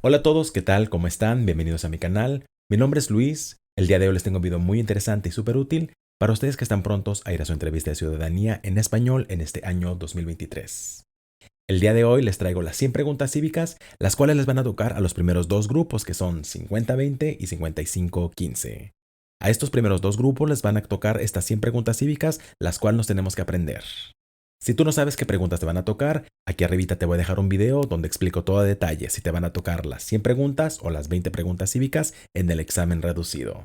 Hola a todos, ¿qué tal? ¿Cómo están? Bienvenidos a mi canal. Mi nombre es Luis. El día de hoy les tengo un video muy interesante y súper útil para ustedes que están prontos a ir a su entrevista de ciudadanía en español en este año 2023. El día de hoy les traigo las 100 preguntas cívicas, las cuales les van a tocar a los primeros dos grupos que son 50-20 y 55-15. A estos primeros dos grupos les van a tocar estas 100 preguntas cívicas, las cuales nos tenemos que aprender. Si tú no sabes qué preguntas te van a tocar, aquí arribita te voy a dejar un video donde explico todo a detalle si te van a tocar las 100 preguntas o las 20 preguntas cívicas en el examen reducido.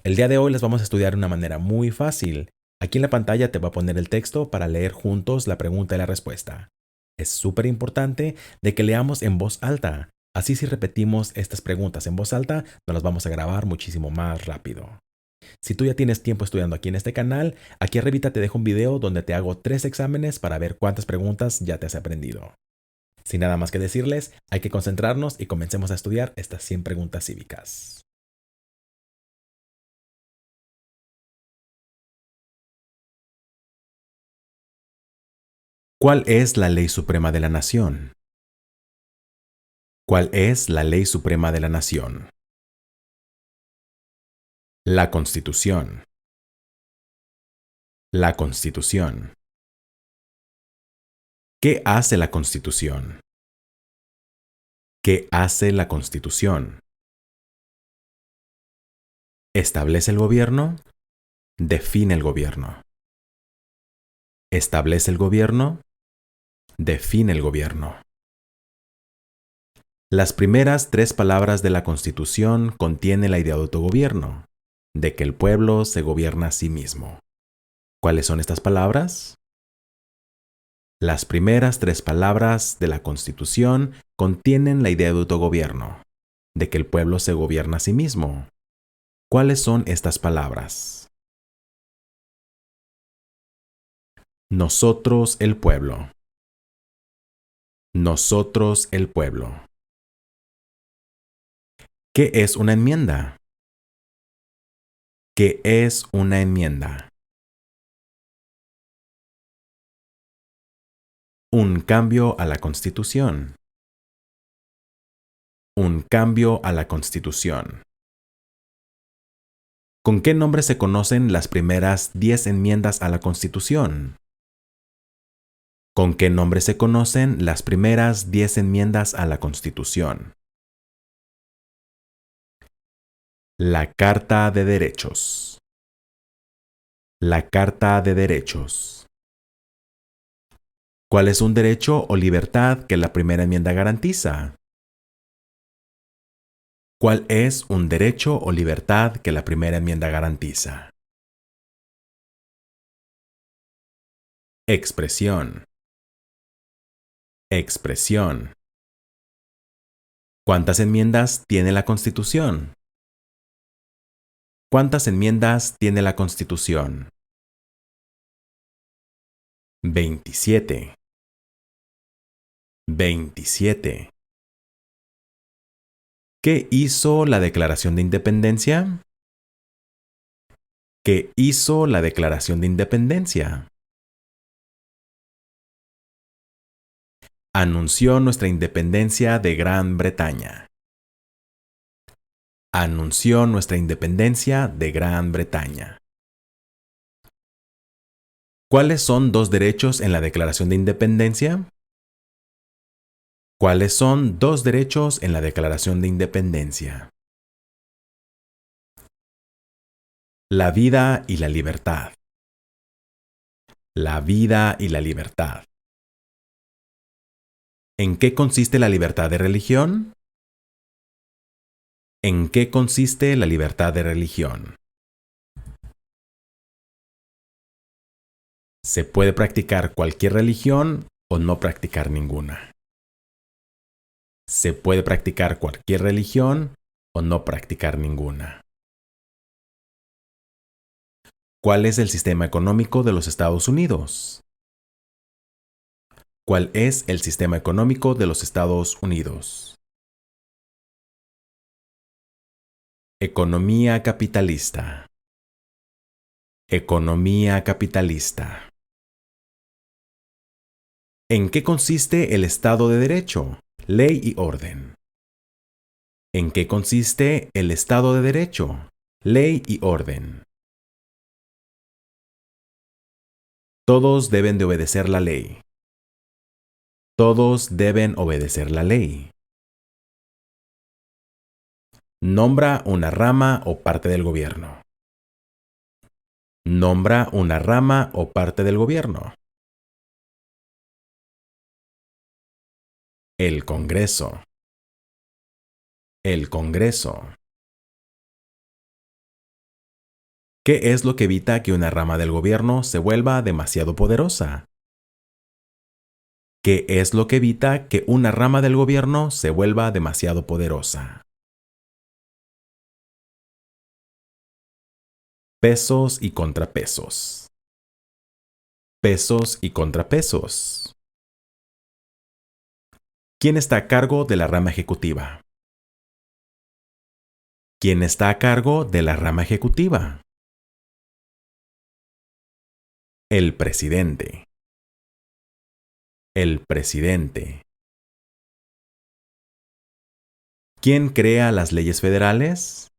El día de hoy les vamos a estudiar de una manera muy fácil. Aquí en la pantalla te va a poner el texto para leer juntos la pregunta y la respuesta. Es súper importante de que leamos en voz alta. Así si repetimos estas preguntas en voz alta, nos las vamos a grabar muchísimo más rápido. Si tú ya tienes tiempo estudiando aquí en este canal, aquí arribita te dejo un video donde te hago 3 exámenes para ver cuántas preguntas ya te has aprendido. Sin nada más que decirles, hay que concentrarnos y comencemos a estudiar estas 100 preguntas cívicas. ¿Cuál es la ley suprema de la nación? ¿Cuál es la ley suprema de la nación? La Constitución. La Constitución. ¿Qué hace la Constitución? ¿Qué hace la Constitución? ¿Establece el gobierno? Define el gobierno. ¿Establece el gobierno? Define el gobierno. Las primeras 3 palabras de la Constitución contienen la idea de autogobierno, de que el pueblo se gobierna a sí mismo. ¿Cuáles son estas palabras? Las primeras 3 palabras de la Constitución contienen la idea de autogobierno, de que el pueblo se gobierna a sí mismo. ¿Cuáles son estas palabras? Nosotros el pueblo. Nosotros el pueblo. ¿Qué es una enmienda? ¿Qué es una enmienda? Un cambio a la Constitución. Un cambio a la Constitución. ¿Con qué nombre se conocen las primeras 10 enmiendas a la Constitución? ¿Con qué nombre se conocen las primeras 10 enmiendas a la Constitución? La Carta de Derechos. La Carta de Derechos. ¿Cuál es un derecho o libertad que la primera enmienda garantiza? ¿Cuál es un derecho o libertad que la primera enmienda garantiza? Expresión. Expresión. ¿Cuántas enmiendas tiene la Constitución? ¿Cuántas enmiendas tiene la Constitución? 27. 27. ¿Qué hizo la Declaración de Independencia? ¿Qué hizo la Declaración de Independencia? Anunció nuestra independencia de Gran Bretaña. Anunció nuestra independencia de Gran Bretaña. ¿Cuáles son 2 derechos en la Declaración de Independencia? ¿Cuáles son 2 derechos en la Declaración de Independencia? La vida y la libertad. La vida y la libertad. ¿En qué consiste la libertad de religión? ¿En qué consiste la libertad de religión? Se puede practicar cualquier religión o no practicar ninguna. Se puede practicar cualquier religión o no practicar ninguna. ¿Cuál es el sistema económico de los Estados Unidos? ¿Cuál es el sistema económico de los Estados Unidos? Economía capitalista. Economía capitalista. ¿En qué consiste el Estado de Derecho, ley y orden? ¿En qué consiste el Estado de Derecho, ley y orden? Todos deben de obedecer la ley. Todos deben obedecer la ley. Nombra una rama o parte del gobierno. Nombra una rama o parte del gobierno. El Congreso. El Congreso. ¿Qué es lo que evita que una rama del gobierno se vuelva demasiado poderosa? ¿Qué es lo que evita que una rama del gobierno se vuelva demasiado poderosa? Pesos y contrapesos. Pesos y contrapesos. ¿Quién está a cargo de la rama ejecutiva? ¿Quién está a cargo de la rama ejecutiva? El presidente. El presidente. ¿Quién crea las leyes federales?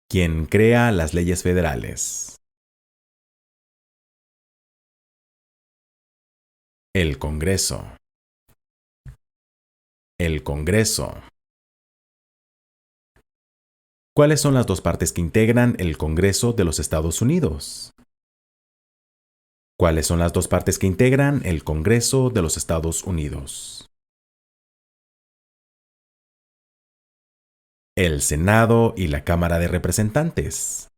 ¿Quién crea las leyes federales? El Congreso. El Congreso. ¿Cuáles son las dos partes que integran el Congreso de los Estados Unidos? ¿Cuáles son las dos partes que integran el Congreso de los Estados Unidos? El Senado y la Cámara de Representantes.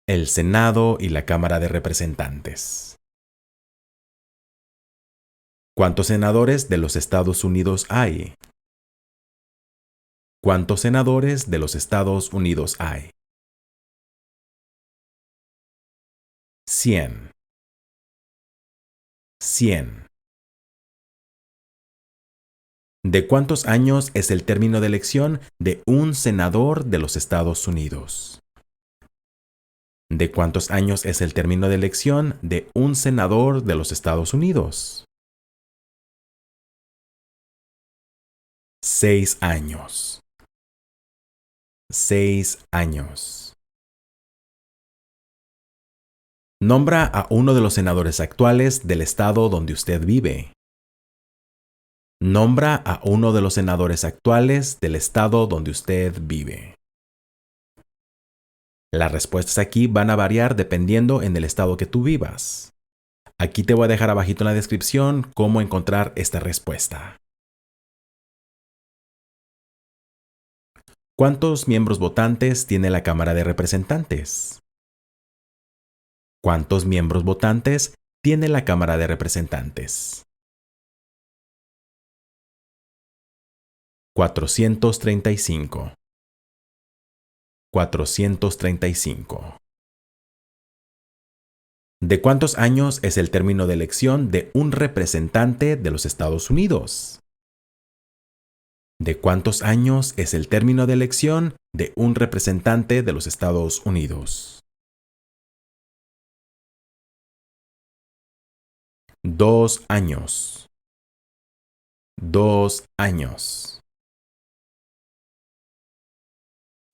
El Senado y la Cámara de Representantes. ¿Cuántos senadores de los Estados Unidos hay? ¿Cuántos senadores de los Estados Unidos hay? 100. 100. ¿De cuántos años es el término de elección de un senador de los Estados Unidos? ¿De cuántos años es el término de elección de un senador de los Estados Unidos? 6 años. 6 años. Nombra a uno de los senadores actuales del estado donde usted vive. Nombra a uno de los senadores actuales del estado donde usted vive. Las respuestas aquí van a variar dependiendo en el estado que tú vivas. Aquí te voy a dejar abajito en la descripción cómo encontrar esta respuesta. ¿Cuántos miembros votantes tiene la Cámara de Representantes? ¿Cuántos miembros votantes tiene la Cámara de Representantes? 435. 435. ¿De cuántos años es el término de elección de un representante de los Estados Unidos? ¿De cuántos años es el término de elección de un representante de los Estados Unidos? 2 años. 2 años.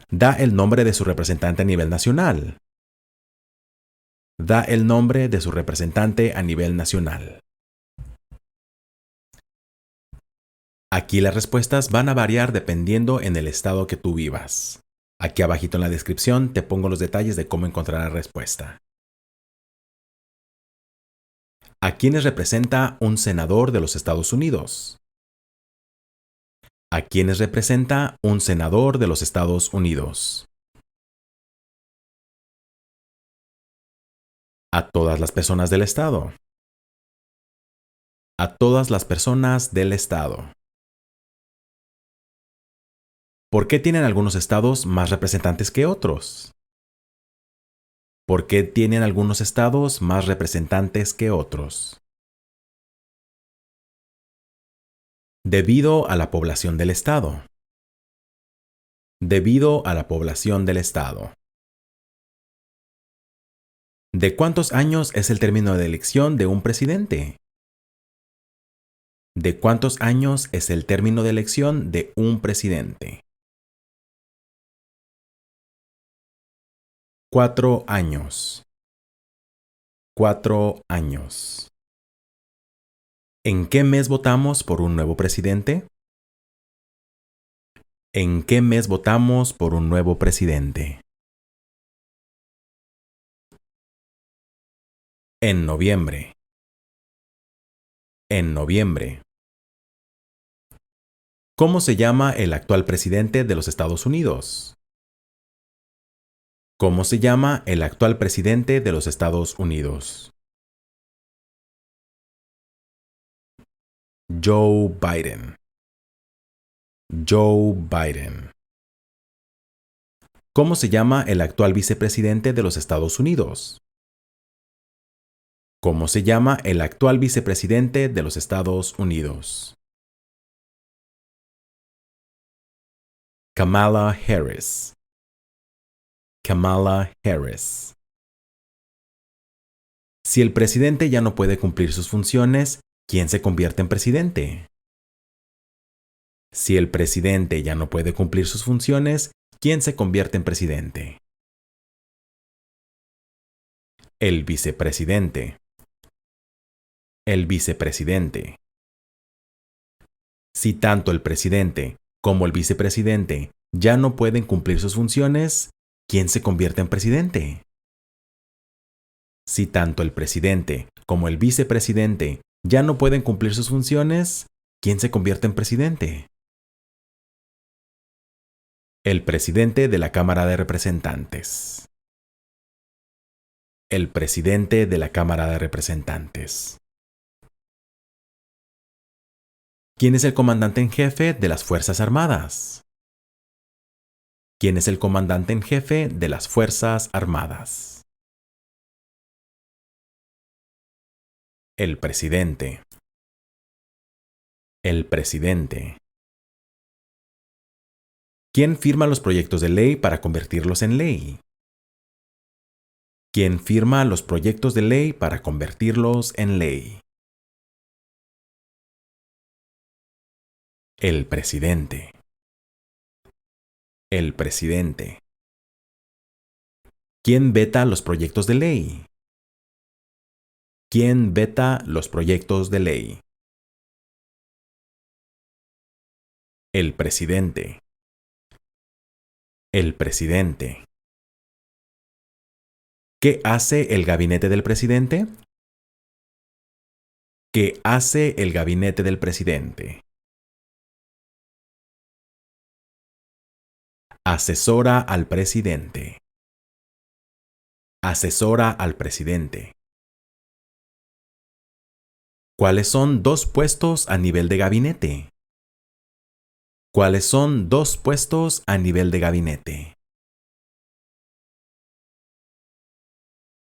Da el nombre de su representante a nivel nacional. Da el nombre de su representante a nivel nacional. Aquí las respuestas van a variar dependiendo en el estado que tú vivas. Aquí abajito en la descripción te pongo los detalles de cómo encontrar la respuesta. ¿A quiénes representa un senador de los Estados Unidos? ¿A quiénes representa un senador de los Estados Unidos? A todas las personas del estado. A todas las personas del estado. ¿Por qué tienen algunos estados más representantes que otros? ¿Por qué tienen algunos estados más representantes que otros? Debido a la población del estado. Debido a la población del estado. ¿De cuántos años es el término de elección de un presidente? ¿De cuántos años es el término de elección de un presidente? 4 años. 4 años. ¿En qué mes votamos por un nuevo presidente? ¿En qué mes votamos por un nuevo presidente? En noviembre. En noviembre. ¿Cómo se llama el actual presidente de los Estados Unidos? ¿Cómo se llama el actual presidente de los Estados Unidos? Joe Biden. Joe Biden. ¿Cómo se llama el actual vicepresidente de los Estados Unidos? ¿Cómo se llama el actual vicepresidente de los Estados Unidos? Kamala Harris. Kamala Harris. Si el presidente ya no puede cumplir sus funciones, ¿quién se convierte en presidente? Si el presidente ya no puede cumplir sus funciones, ¿quién se convierte en presidente? El vicepresidente. El vicepresidente. Si tanto el presidente como el vicepresidente ya no pueden cumplir sus funciones, ¿quién se convierte en presidente? Si tanto el presidente como el vicepresidente ya no pueden cumplir sus funciones, ¿quién se convierte en presidente? El presidente de la Cámara de Representantes. El presidente de la Cámara de Representantes. ¿Quién es el comandante en jefe de las Fuerzas Armadas? ¿Quién es el comandante en jefe de las Fuerzas Armadas? El presidente. El presidente. ¿Quién firma los proyectos de ley para convertirlos en ley? ¿Quién firma los proyectos de ley para convertirlos en ley? El presidente. El presidente. ¿Quién veta los proyectos de ley? ¿Quién veta los proyectos de ley? El presidente. El presidente. ¿Qué hace el gabinete del presidente? ¿Qué hace el gabinete del presidente? Asesora al presidente. Asesora al presidente. ¿Cuáles son dos puestos a nivel de gabinete? ¿Cuáles son dos puestos a nivel de gabinete?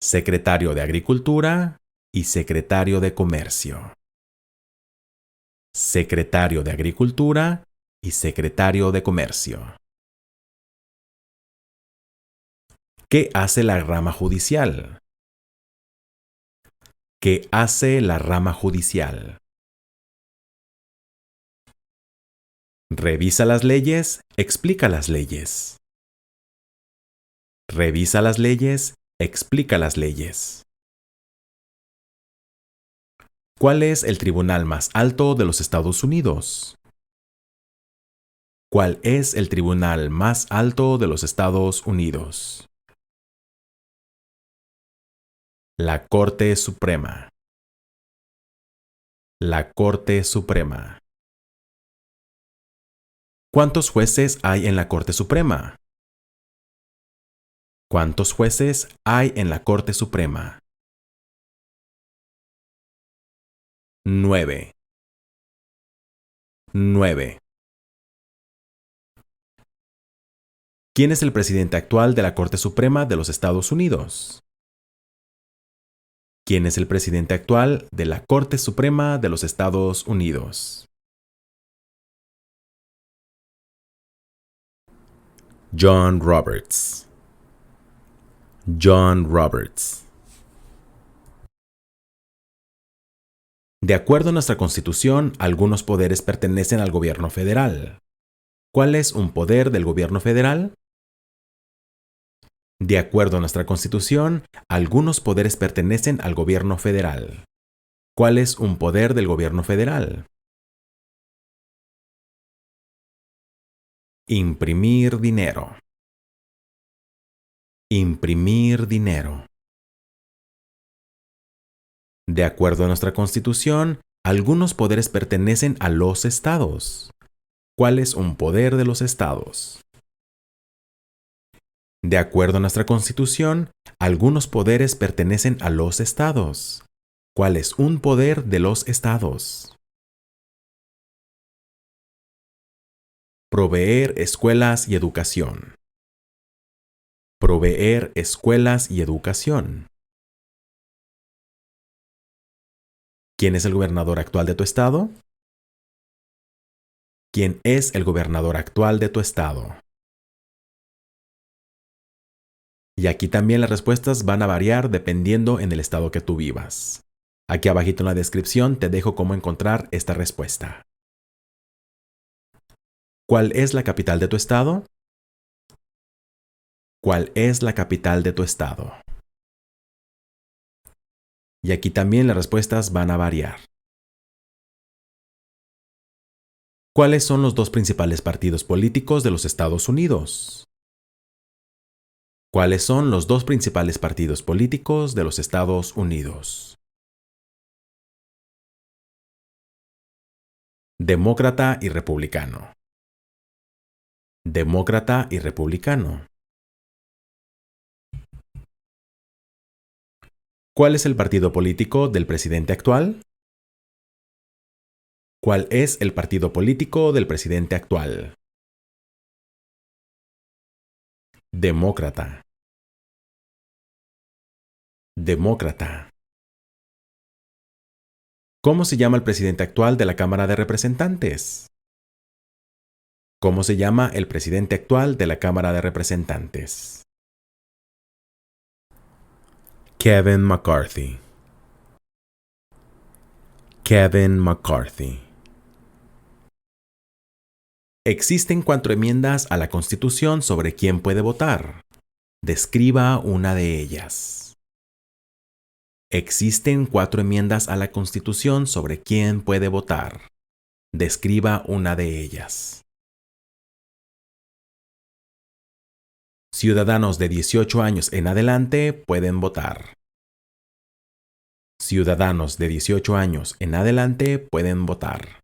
Secretario de Agricultura y Secretario de Comercio. Secretario de Agricultura y Secretario de Comercio. ¿Qué hace la rama judicial? ¿Qué hace la rama judicial? Revisa las leyes, explica las leyes. Revisa las leyes, explica las leyes. ¿Cuál es el tribunal más alto de los Estados Unidos? ¿Cuál es el tribunal más alto de los Estados Unidos? La Corte Suprema. La Corte Suprema. ¿Cuántos jueces hay en la Corte Suprema? ¿Cuántos jueces hay en la Corte Suprema? 9. 9. ¿Quién es el presidente actual de la Corte Suprema de los Estados Unidos? ¿Quién es el presidente actual de la Corte Suprema de los Estados Unidos? John Roberts. John Roberts. De acuerdo a nuestra Constitución, algunos poderes pertenecen al gobierno federal. ¿Cuál es un poder del gobierno federal? De acuerdo a nuestra Constitución, algunos poderes pertenecen al gobierno federal. ¿Cuál es un poder del gobierno federal? Imprimir dinero. Imprimir dinero. De acuerdo a nuestra Constitución, algunos poderes pertenecen a los estados. ¿Cuál es un poder de los estados? De acuerdo a nuestra Constitución, algunos poderes pertenecen a los estados. ¿Cuál es un poder de los estados? Proveer escuelas y educación. Proveer escuelas y educación. ¿Quién es el gobernador actual de tu estado? ¿Quién es el gobernador actual de tu estado? Y aquí también las respuestas van a variar dependiendo en el estado que tú vivas. Aquí abajito en la descripción te dejo cómo encontrar esta respuesta. ¿Cuál es la capital de tu estado? ¿Cuál es la capital de tu estado? Y aquí también las respuestas van a variar. ¿Cuáles son los dos principales partidos políticos de los Estados Unidos? ¿Cuáles son los dos principales partidos políticos de los Estados Unidos? Demócrata y republicano. Demócrata y republicano. ¿Cuál es el partido político del presidente actual? ¿Cuál es el partido político del presidente actual? Demócrata. Demócrata. ¿Cómo se llama el presidente actual de la Cámara de Representantes? ¿Cómo se llama el presidente actual de la Cámara de Representantes? Kevin McCarthy. Kevin McCarthy. Existen 4 enmiendas a la Constitución sobre quién puede votar. Describa una de ellas. Existen 4 enmiendas a la Constitución sobre quién puede votar. Describa una de ellas. Ciudadanos de 18 años en adelante pueden votar. Ciudadanos de 18 años en adelante pueden votar.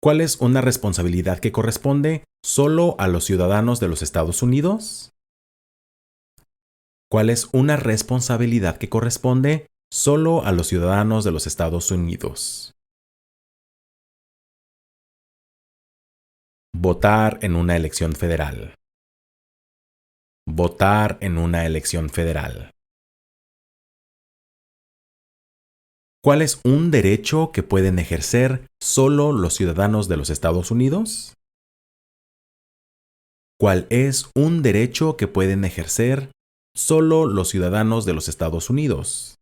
¿Cuál es una responsabilidad que corresponde solo a los ciudadanos de los Estados Unidos? ¿Cuál es una responsabilidad que corresponde solo a los ciudadanos de los Estados Unidos? Votar en una elección federal. Votar en una elección federal. ¿Cuál es un derecho que pueden ejercer solo los ciudadanos de los Estados Unidos? ¿Cuál es un derecho que pueden ejercer solo los ciudadanos de los Estados Unidos?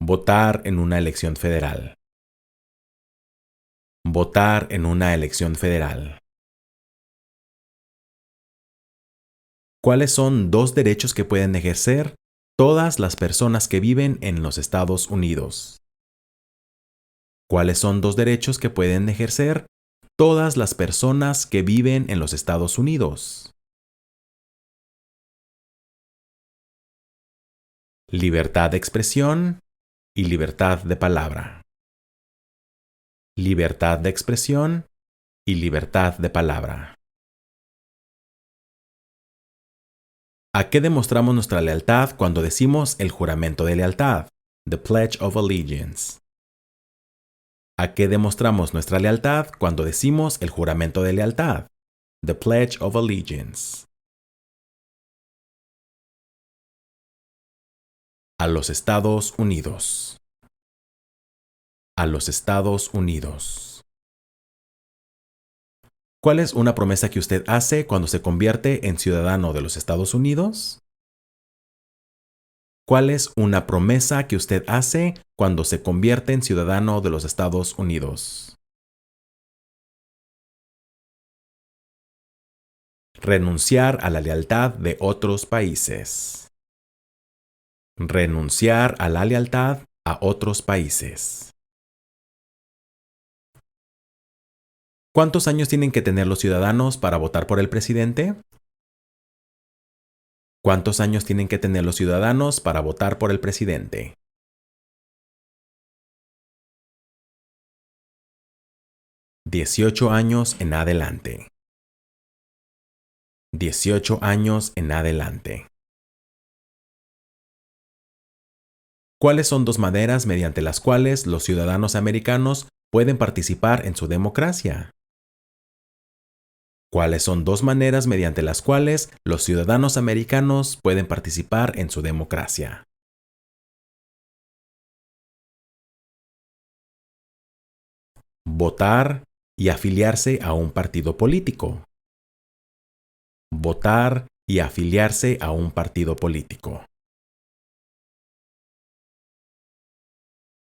Votar en una elección federal. Votar en una elección federal. ¿Cuáles son 2 derechos que pueden ejercer todas las personas que viven en los Estados Unidos? ¿Cuáles son 2 derechos que pueden ejercer todas las personas que viven en los Estados Unidos? Libertad de expresión y libertad de palabra. Libertad de expresión y libertad de palabra. ¿A qué demostramos nuestra lealtad cuando decimos el juramento de lealtad? The Pledge of Allegiance. ¿A qué demostramos nuestra lealtad cuando decimos el juramento de lealtad? The Pledge of Allegiance. A los Estados Unidos. A los Estados Unidos. ¿Cuál es una promesa que usted hace cuando se convierte en ciudadano de los Estados Unidos? ¿Cuál es una promesa que usted hace cuando se convierte en ciudadano de los Estados Unidos? Renunciar a la lealtad de otros países. Renunciar a la lealtad a otros países. ¿Cuántos años tienen que tener los ciudadanos para votar por el presidente? ¿Cuántos años tienen que tener los ciudadanos para votar por el presidente? 18 años en adelante. 18 años en adelante. ¿Cuáles son dos maneras mediante las cuales los ciudadanos americanos pueden participar en su democracia? ¿Cuáles son dos maneras mediante las cuales los ciudadanos americanos pueden participar en su democracia? Votar y afiliarse a un partido político. Votar y afiliarse a un partido político.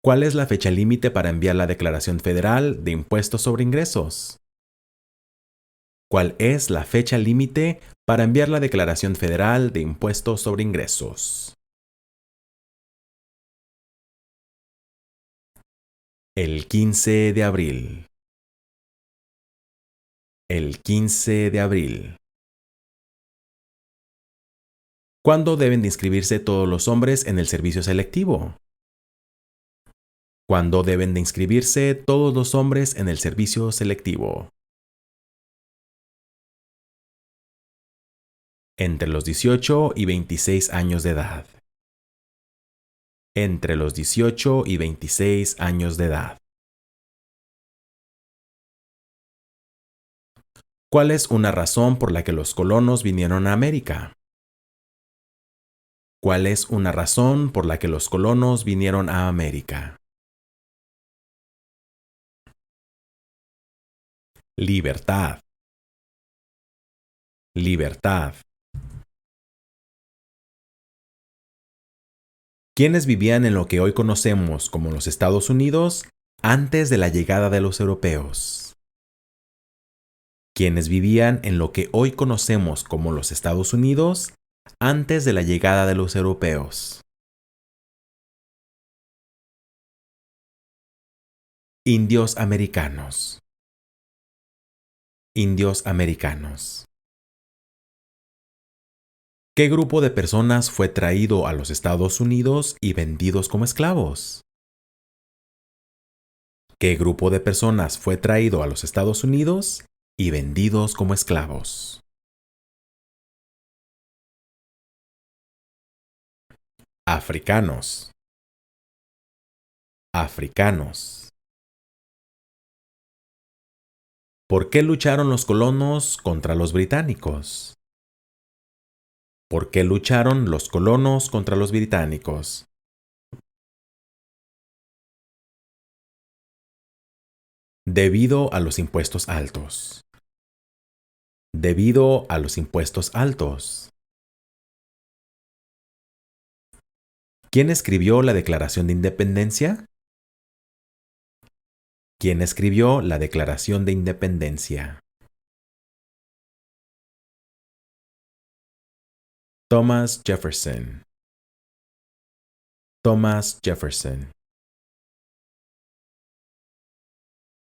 ¿Cuál es la fecha límite para enviar la Declaración Federal de Impuestos sobre Ingresos? ¿Cuál es la fecha límite para enviar la Declaración Federal de Impuestos sobre Ingresos? El 15 de abril. El 15 de abril. ¿Cuándo deben de inscribirse todos los hombres en el servicio selectivo? ¿Cuándo deben de inscribirse todos los hombres en el servicio selectivo? Entre los 18 y 26 años de edad. Entre los 18 y 26 años de edad. ¿Cuál es una razón por la que los colonos vinieron a América? ¿Cuál es una razón por la que los colonos vinieron a América? Libertad. Libertad. ¿Quiénes vivían en lo que hoy conocemos como los Estados Unidos antes de la llegada de los europeos? ¿Quiénes vivían en lo que hoy conocemos como los Estados Unidos antes de la llegada de los europeos? Indios americanos. Indios americanos. ¿Qué grupo de personas fue traído a los Estados Unidos y vendidos como esclavos? ¿Qué grupo de personas fue traído a los Estados Unidos y vendidos como esclavos? Africanos. Africanos. ¿Por qué lucharon los colonos contra los británicos? ¿Por qué lucharon los colonos contra los británicos? Debido a los impuestos altos. Debido a los impuestos altos. ¿Quién escribió la Declaración de Independencia? ¿Quién escribió la Declaración de Independencia? Thomas Jefferson. Thomas Jefferson.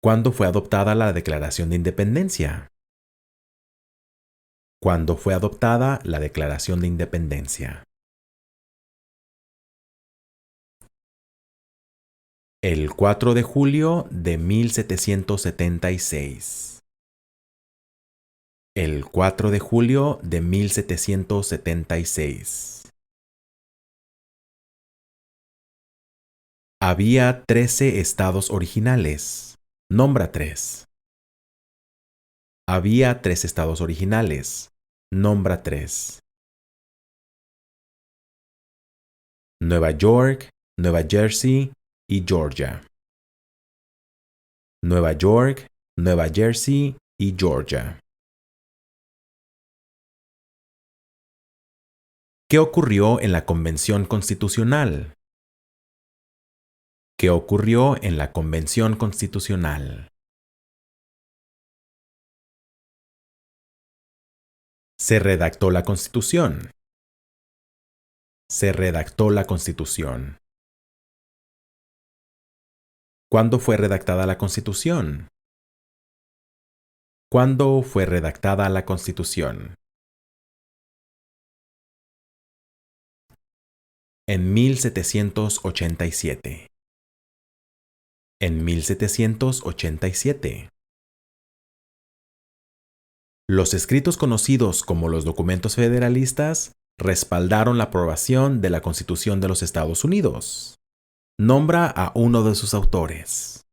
¿Cuándo fue adoptada la Declaración de Independencia? ¿Cuándo fue adoptada la Declaración de Independencia? El 4 de julio de 1776. El 4 de julio de 1776. Había 13 estados originales. Nombra 3. Había 3 estados originales. Nombra 3. Nueva York, Nueva Jersey y Georgia. Nueva York, Nueva Jersey y Georgia. ¿Qué ocurrió en la Convención Constitucional? ¿Qué ocurrió en la Convención Constitucional? Se redactó la Constitución. Se redactó la Constitución. ¿Cuándo fue redactada la Constitución? ¿Cuándo fue redactada la Constitución? En 1787. En 1787. Los escritos conocidos como los documentos federalistas respaldaron la aprobación de la Constitución de los Estados Unidos. Nombra a uno de sus autores.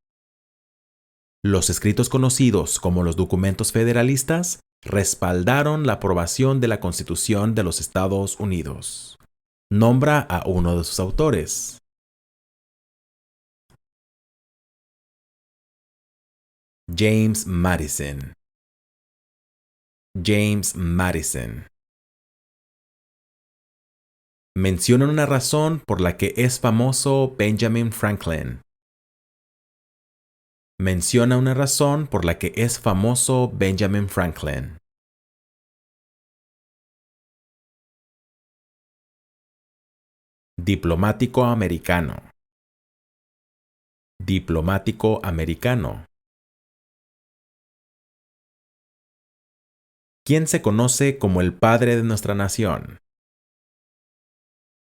Los escritos conocidos como los documentos federalistas respaldaron la aprobación de la Constitución de los Estados Unidos. Nombra a uno de sus autores. James Madison. James Madison. Menciona una razón por la que es famoso Benjamin Franklin. Menciona una razón por la que es famoso Benjamin Franklin. Diplomático americano. Diplomático americano. ¿Quién se conoce como el padre de nuestra nación?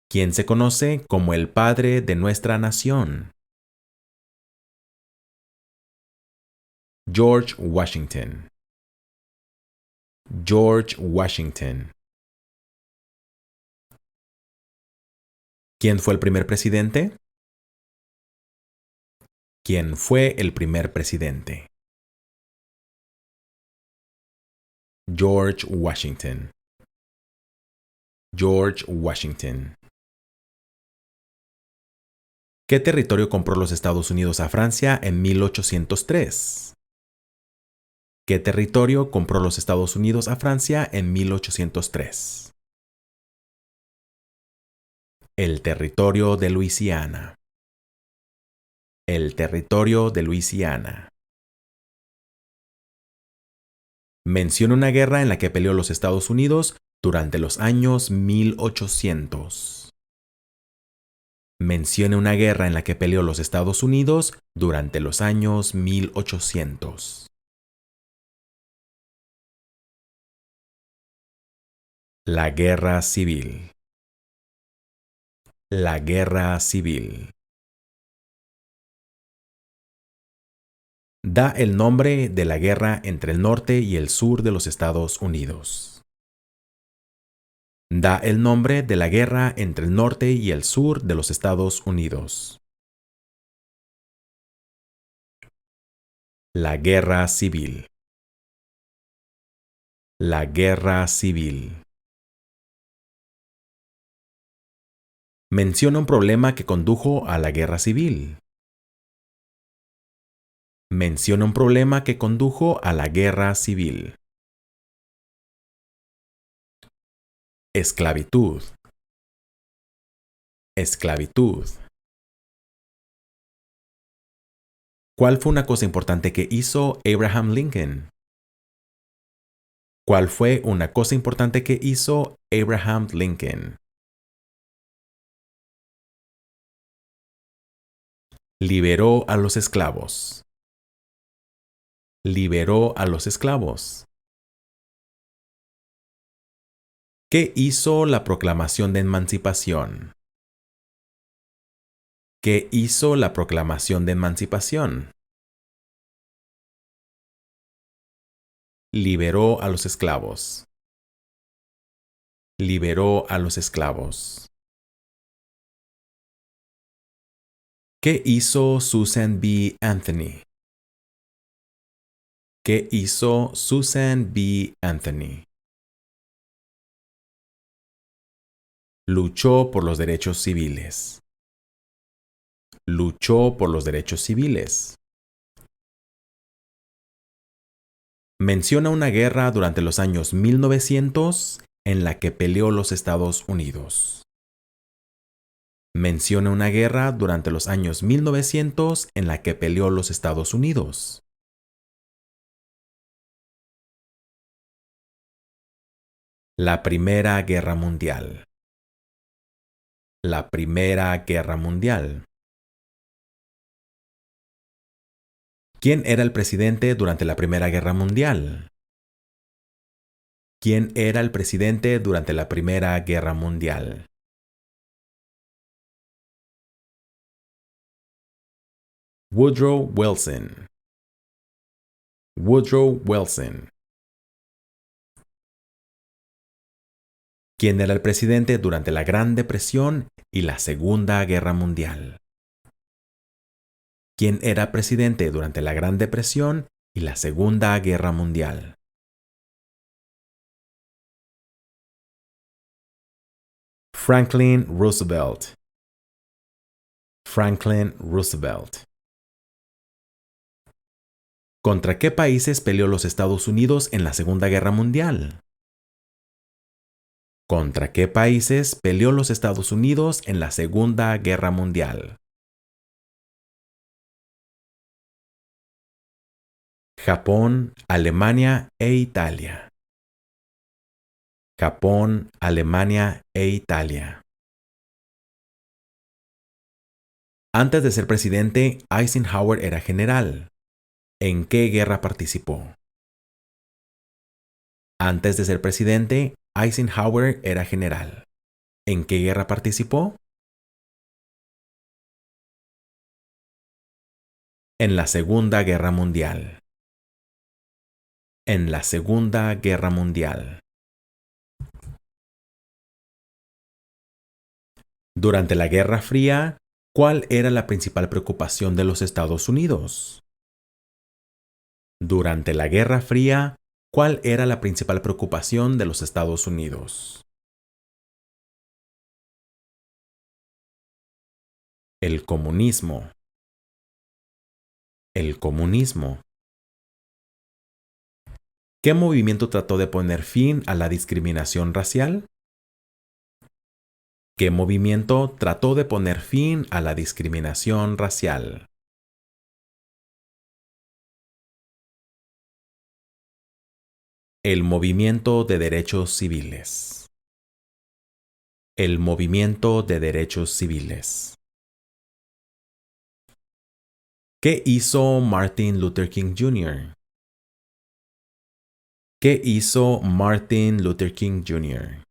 ¿Quién se conoce como el padre de nuestra nación? George Washington. George Washington. ¿Quién fue el primer presidente? ¿Quién fue el primer presidente? George Washington. George Washington. ¿Qué territorio compró los Estados Unidos a Francia en 1803? ¿Qué territorio compró los Estados Unidos a Francia en 1803? El territorio de Luisiana. El territorio de Luisiana. Menciona una guerra en la que peleó los Estados Unidos durante los años 1800. Menciona una guerra en la que peleó los Estados Unidos durante los años 1800. La Guerra Civil. La Guerra Civil. Da el nombre de la guerra entre el norte y el sur de los Estados Unidos. Da el nombre de la guerra entre el norte y el sur de los Estados Unidos. La Guerra Civil. La Guerra Civil. Menciona un problema que condujo a la Guerra Civil. Menciona un problema que condujo a la Guerra Civil. Esclavitud. Esclavitud. ¿Cuál fue una cosa importante que hizo Abraham Lincoln? ¿Cuál fue una cosa importante que hizo Abraham Lincoln? Liberó a los esclavos. Liberó a los esclavos. ¿Qué hizo la Proclamación de Emancipación? ¿Qué hizo la Proclamación de Emancipación? Liberó a los esclavos. Liberó a los esclavos. ¿Qué hizo Susan B. Anthony? ¿Qué hizo Susan B. Anthony? Luchó por los derechos civiles. Luchó por los derechos civiles. Menciona una guerra durante los años 1900 en la que peleó los Estados Unidos. Mencione una guerra durante los años 1900 en la que peleó los Estados Unidos. La Primera Guerra Mundial. La Primera Guerra Mundial. ¿Quién era el presidente durante la Primera Guerra Mundial? ¿Quién era el presidente durante la Primera Guerra Mundial? Woodrow Wilson. Woodrow Wilson. ¿Quién era el presidente durante la Gran Depresión y la Segunda Guerra Mundial? ¿Quién era presidente durante la Gran Depresión y la Segunda Guerra Mundial? Franklin Roosevelt. Franklin Roosevelt. ¿Contra qué países peleó los Estados Unidos en la Segunda Guerra Mundial? ¿Contra qué países peleó los Estados Unidos en la Segunda Guerra Mundial? Japón, Alemania e Italia. Japón, Alemania e Italia. Antes de ser presidente, Eisenhower era general. ¿En qué guerra participó? Antes de ser presidente, Eisenhower era general. ¿En qué guerra participó? En la Segunda Guerra Mundial. En la Segunda Guerra Mundial. Durante la Guerra Fría, ¿cuál era la principal preocupación de los Estados Unidos? Durante la Guerra Fría, ¿cuál era la principal preocupación de los Estados Unidos? El comunismo. El comunismo. ¿Qué movimiento trató de poner fin a la discriminación racial? ¿Qué movimiento trató de poner fin a la discriminación racial? El movimiento de derechos civiles. El movimiento de derechos civiles. ¿Qué hizo Martin Luther King Jr.? ¿Qué hizo Martin Luther King Jr.?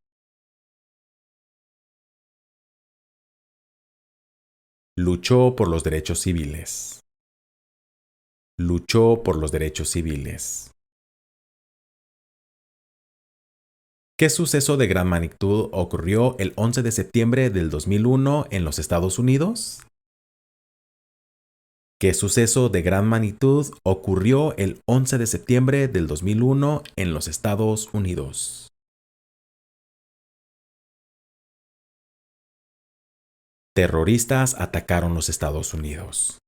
Luchó por los derechos civiles. Luchó por los derechos civiles. ¿Qué suceso de gran magnitud ocurrió el 11 de septiembre del 2001 en los Estados Unidos? ¿Qué suceso de gran magnitud ocurrió el 11 de septiembre del 2001 en los Estados Unidos? Terroristas atacaron los Estados Unidos.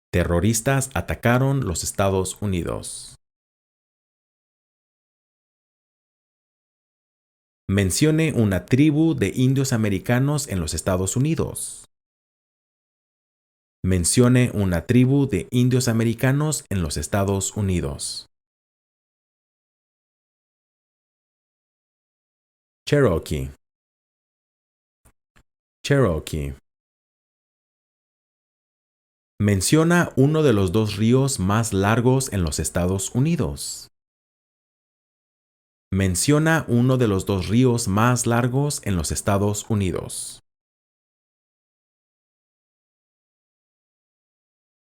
Terroristas atacaron los Estados Unidos. Mencione una tribu de indios americanos en los Estados Unidos. Mencione una tribu de indios americanos en los Estados Unidos. Cherokee. Cherokee. Menciona uno de los dos ríos más largos en los Estados Unidos. Menciona uno de los dos ríos más largos en los Estados Unidos.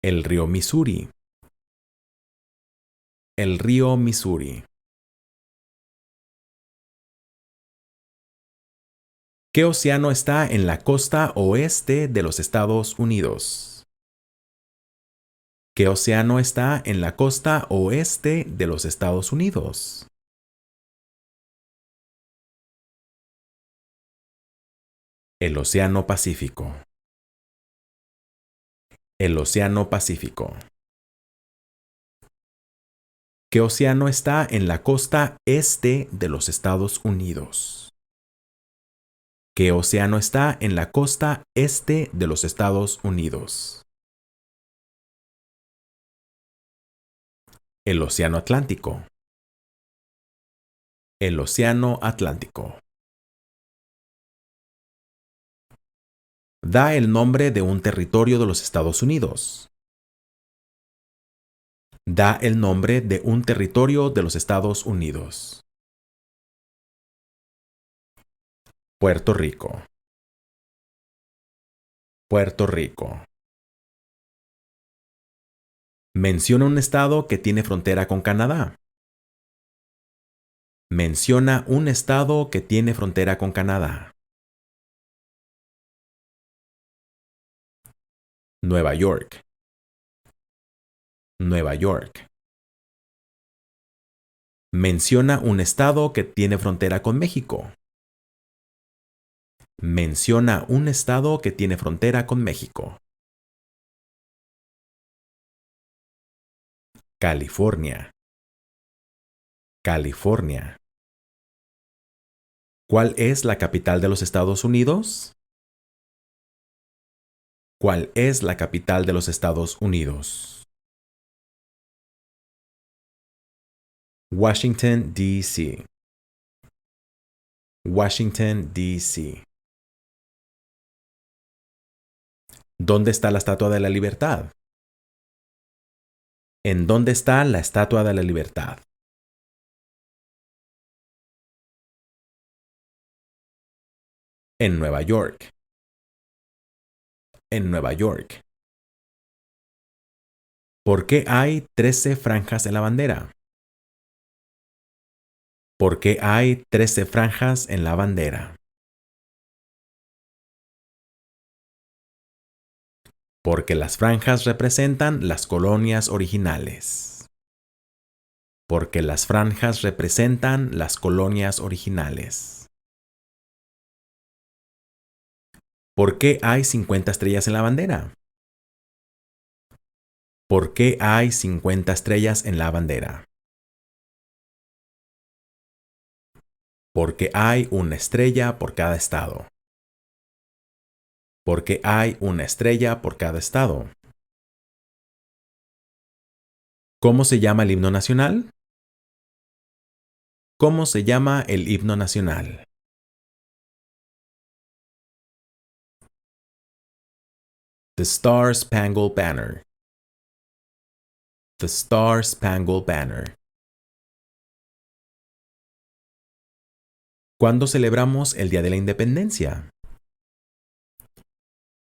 El río Missouri. El río Missouri. ¿Qué océano está en la costa oeste de los Estados Unidos? ¿Qué océano está en la costa oeste de los Estados Unidos? El Océano Pacífico. El Océano Pacífico. ¿Qué océano está en la costa este de los Estados Unidos? ¿Qué océano está en la costa este de los Estados Unidos? El Océano Atlántico. El Océano Atlántico. Da el nombre de un territorio de los Estados Unidos. Da el nombre de un territorio de los Estados Unidos. Puerto Rico. Puerto Rico. Menciona un estado que tiene frontera con Canadá. Menciona un estado que tiene frontera con Canadá. Nueva York. Nueva York. Menciona un estado que tiene frontera con México. Menciona un estado que tiene frontera con México. California. California. ¿Cuál es la capital de los Estados Unidos? ¿Cuál es la capital de los Estados Unidos? Washington, D.C. Washington, D.C. ¿Dónde está la Estatua de la Libertad? ¿En dónde está la Estatua de la Libertad? En Nueva York. En Nueva York. ¿Por qué hay 13 franjas en la bandera? ¿Por qué hay 13 franjas en la bandera? Porque las franjas representan las colonias originales. Porque las franjas representan las colonias originales. ¿Por qué hay 50 estrellas en la bandera? ¿Por qué hay 50 estrellas en la bandera? Porque hay una estrella por cada estado. Porque hay una estrella por cada estado. ¿Cómo se llama el himno nacional? ¿Cómo se llama el himno nacional? The Star Spangled Banner. The Star Spangled Banner. ¿Cuándo celebramos el Día de la Independencia?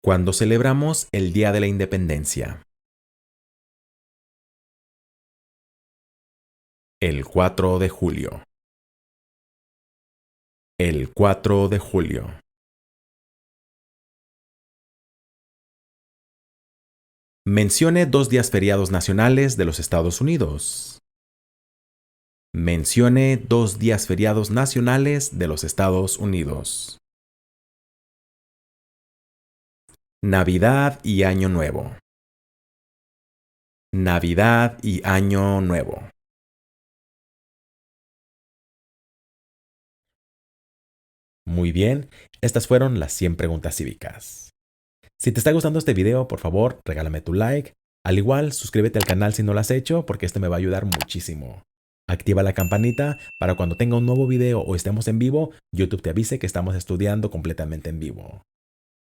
¿Cuándo celebramos el Día de la Independencia? El 4 de julio. El 4 de julio. Mencione 2 días feriados nacionales de los Estados Unidos. Mencione 2 días feriados nacionales de los Estados Unidos. Navidad y Año Nuevo. Navidad y Año Nuevo. Muy bien, estas fueron las 100 preguntas cívicas. Si te está gustando este video, por favor, regálame tu like. Al igual, suscríbete al canal si no lo has hecho, porque esto me va a ayudar muchísimo. Activa la campanita para cuando tenga un nuevo video o estemos en vivo, YouTube te avise que estamos estudiando completamente en vivo.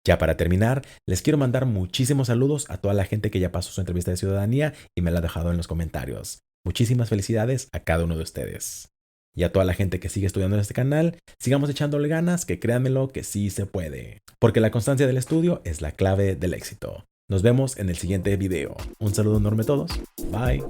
Ya para terminar, les quiero mandar muchísimos saludos a toda la gente que ya pasó su entrevista de ciudadanía y me la ha dejado en los comentarios. Muchísimas felicidades a cada uno de ustedes. Y a toda la gente que sigue estudiando en este canal, sigamos echándole ganas, que créanmelo que sí se puede. Porque la constancia del estudio es la clave del éxito. Nos vemos en el siguiente video. Un saludo enorme a todos. Bye.